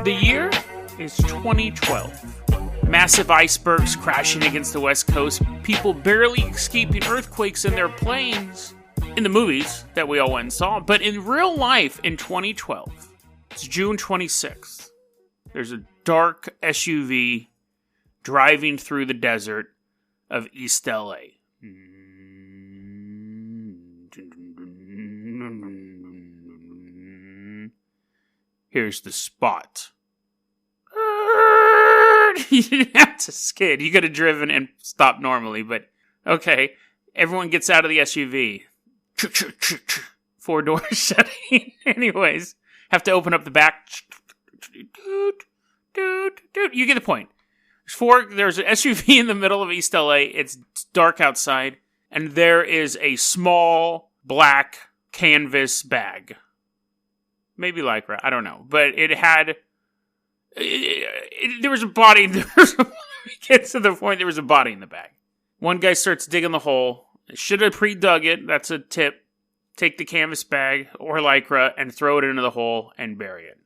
The year is 2012. Massive icebergs crashing against the West Coast, people barely escaping earthquakes in their planes. In the movies that we all went and saw, but in real life in 2012, it's June 26th. There's a dark SUV driving through the desert of East LA. Here's the spot. You didn't have to skid. You could have driven and stopped normally, but okay. Everyone gets out of the SUV. 4 doors shutting. Anyways, have to open up the back. You get the point. There's an SUV in the middle of East LA. It's dark outside. And there is a small black canvas bag. Maybe Lycra. I don't know. But it had... there was a body. Get to the point, there was a body in the bag. One guy starts digging the hole. Should have pre-dug it. That's a tip. Take the canvas bag or Lycra and throw it into the hole and bury it.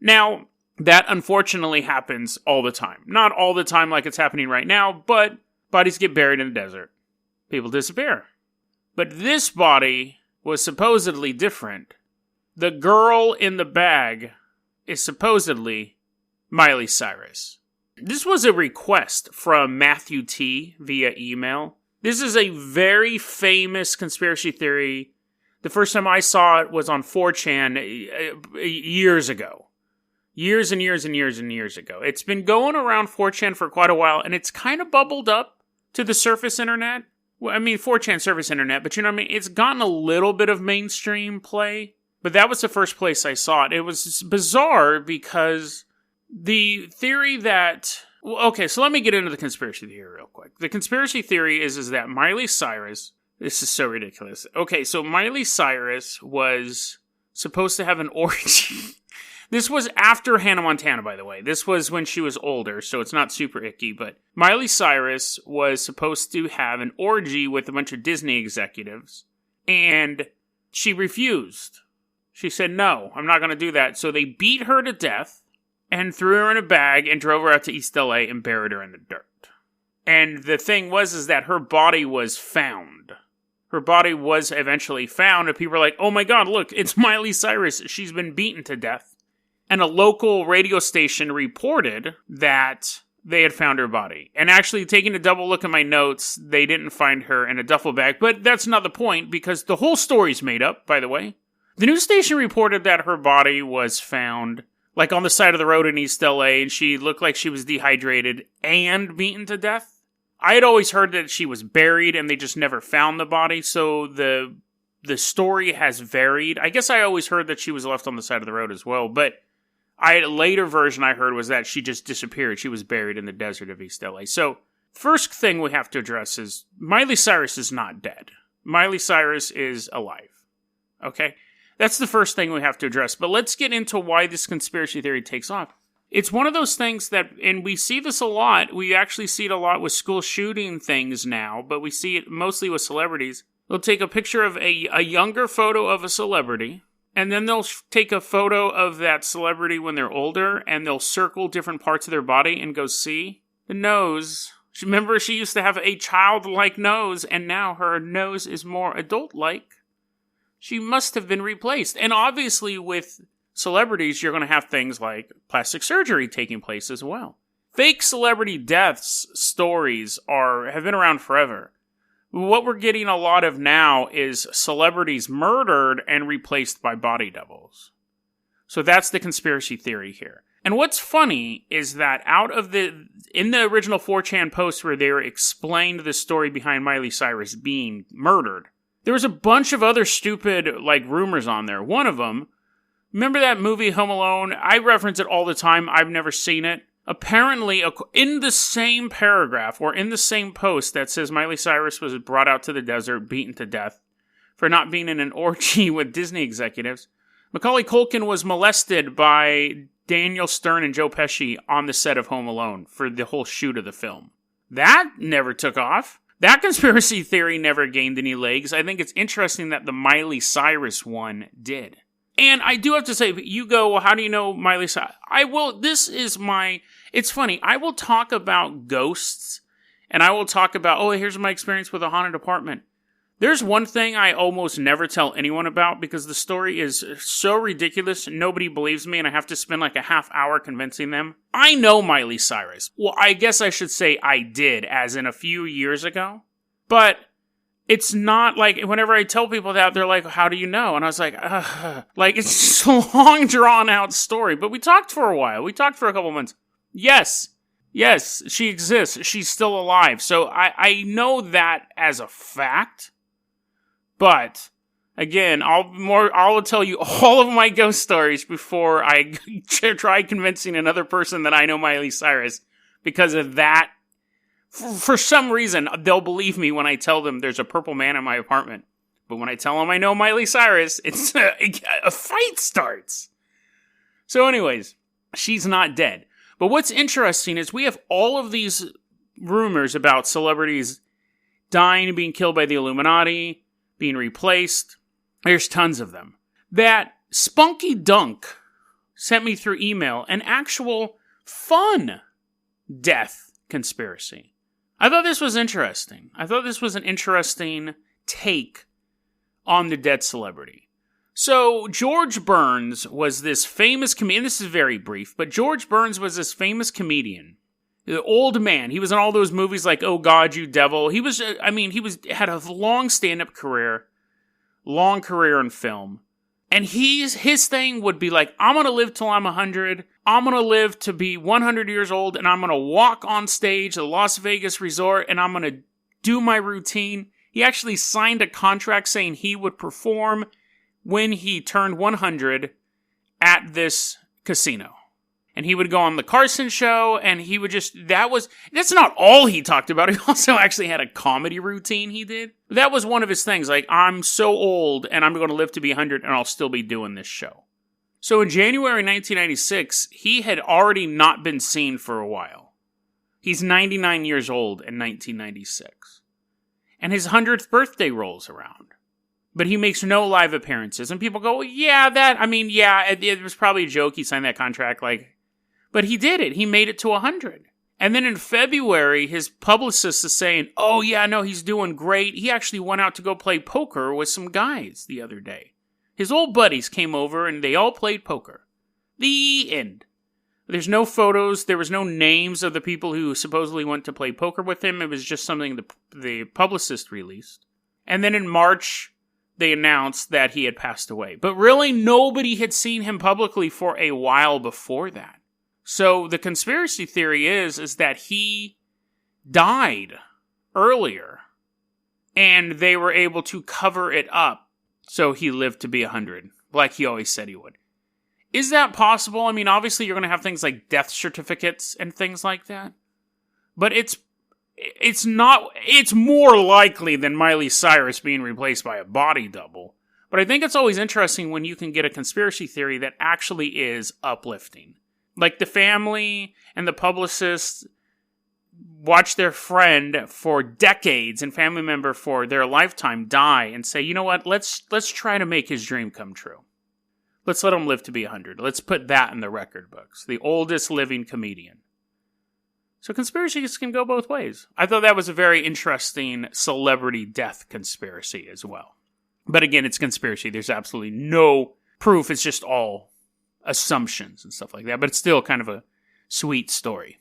Now, that unfortunately happens all the time. Not all the time like it's happening right now, but bodies get buried in the desert. People disappear. But this body was supposedly different. The girl in the bag is supposedly Miley Cyrus. This was a request from Matthew T. via email. This is a very famous conspiracy theory. The first time I saw it was on 4chan years ago. Years and years and years and years ago. It's been going around 4chan for quite a while, and it's kind of bubbled up to the surface internet. Well, I mean, 4chan surface internet, but you know what I mean? It's gotten a little bit of mainstream play, but that was the first place I saw it. It was bizarre because the theory that... Okay, so let me get into the conspiracy theory real quick. The conspiracy theory is that Miley Cyrus... This is so ridiculous. Okay, so Miley Cyrus was supposed to have an orgy. This was after Hannah Montana, by the way. This was when she was older, so it's not super icky, but Miley Cyrus was supposed to have an orgy with a bunch of Disney executives, and she refused. She said, no, I'm not going to do that. So they beat her to death and threw her in a bag and drove her out to East LA and buried her in the dirt. And the thing was that her body was found. Her body was eventually found, and people were like, oh my god, look, it's Miley Cyrus. She's been beaten to death. And a local radio station reported that they had found her body. And actually, taking a double look at my notes, they didn't find her in a duffel bag. But that's not the point, because the whole story's made up, by the way. The news station reported that her body was found, like on the side of the road in East LA, and she looked like she was dehydrated and beaten to death. I had always heard that she was buried and they just never found the body, so the story has varied. I guess I always heard that she was left on the side of the road as well, but a later version I heard was that she just disappeared. She was buried in the desert of East LA. So, first thing we have to address is Miley Cyrus is not dead. Miley Cyrus is alive. Okay? That's the first thing we have to address. But let's get into why this conspiracy theory takes off. It's one of those things that, and we see this a lot, we actually see it a lot with school shooting things now, but we see it mostly with celebrities. They'll take a picture of a younger photo of a celebrity, and then they'll take a photo of that celebrity when they're older, and they'll circle different parts of their body and go, see? The nose. Remember, she used to have a childlike nose, and now her nose is more adult-like. She must have been replaced. And obviously with celebrities, you're going to have things like plastic surgery taking place as well. Fake celebrity deaths stories have been around forever. What we're getting a lot of now is celebrities murdered and replaced by body doubles. So that's the conspiracy theory here. And what's funny is that in the original 4chan post where they explained the story behind Miley Cyrus being murdered, there was a bunch of other stupid, rumors on there. One of them, remember that movie Home Alone? I reference it all the time. I've never seen it. Apparently, in the same paragraph, or in the same post that says Miley Cyrus was brought out to the desert, beaten to death, for not being in an orgy with Disney executives, Macaulay Culkin was molested by Daniel Stern and Joe Pesci on the set of Home Alone for the whole shoot of the film. That never took off. That conspiracy theory never gained any legs. I think it's interesting that the Miley Cyrus one did. And I do have to say, you go, well, how do you know Miley Cyrus? It's funny, I will talk about ghosts, and I will talk about, oh, here's my experience with a haunted apartment. There's one thing I almost never tell anyone about because the story is so ridiculous, nobody believes me, and I have to spend like a half hour convincing them. I know Miley Cyrus. Well, I guess I should say I did, as in a few years ago. But it's not like, whenever I tell people that, they're like, how do you know? And I was like, like, it's just a long, drawn-out story. But we talked for a while. We talked for a couple months. Yes, she exists. She's still alive. So I know that as a fact. But, again, I'll tell you all of my ghost stories before I try convincing another person that I know Miley Cyrus. Because of that, for some reason, they'll believe me when I tell them there's a purple man in my apartment. But when I tell them I know Miley Cyrus, it's a fight starts. So anyways, she's not dead. But what's interesting is we have all of these rumors about celebrities dying, being killed by the Illuminati, being replaced. There's tons of them. That Spunky Dunk sent me through email an actual fun death conspiracy. I thought this was interesting. I thought this was an interesting take on the dead celebrity. So, George Burns was this famous comedian. This is very brief, but George Burns was this famous comedian. The old man. He was in all those movies like Oh God, You Devil. He had a long stand-up career. Long career in film. And his thing would be like, I'm going to live till I'm 100. I'm going to live to be 100 years old, and I'm going to walk on stage at the Las Vegas resort, and I'm going to do my routine. He actually signed a contract saying he would perform when he turned 100 at this casino. And he would go on the Carson show, and he would that's not all he talked about. He also actually had a comedy routine he did. That was one of his things, like, I'm so old, and I'm going to live to be 100, and I'll still be doing this show. So in January 1996, he had already not been seen for a while. He's 99 years old in 1996. And his 100th birthday rolls around. But he makes no live appearances. And people go, it was probably a joke. He signed that contract, but he did it. He made it to 100. And then in February, his publicist is saying, oh, yeah, no, he's doing great. He actually went out to go play poker with some guys the other day. His old buddies came over, and they all played poker. The end. There's no photos. There was no names of the people who supposedly went to play poker with him. It was just something the publicist released. And then in March, they announced that he had passed away. But really, nobody had seen him publicly for a while before that. So the conspiracy theory is that he died earlier, and they were able to cover it up so he lived to be 100, like he always said he would. Is that possible? I mean, obviously you're going to have things like death certificates and things like that, but it's more likely than Miley Cyrus being replaced by a body double. But I think it's always interesting when you can get a conspiracy theory that actually is uplifting. Like the family and the publicist watch their friend for decades and family member for their lifetime die and say, you know what, let's try to make his dream come true. Let's let him live to be 100. Let's put that in the record books. The oldest living comedian. So conspiracies can go both ways. I thought that was a very interesting celebrity death conspiracy as well. But again, it's conspiracy. There's absolutely no proof. It's just all assumptions and stuff like that. But it's still kind of a sweet story.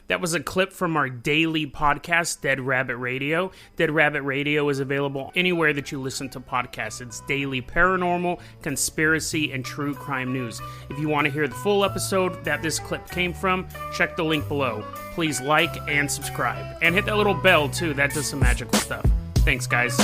That was a clip from our daily podcast, Dead Rabbit Radio. Dead Rabbit Radio is available anywhere that you listen to podcasts. It's daily paranormal, conspiracy, and true crime news. If you want to hear the full episode that this clip came from, check the link below. Please like and subscribe. And hit that little bell, too. That does some magical stuff. Thanks, guys.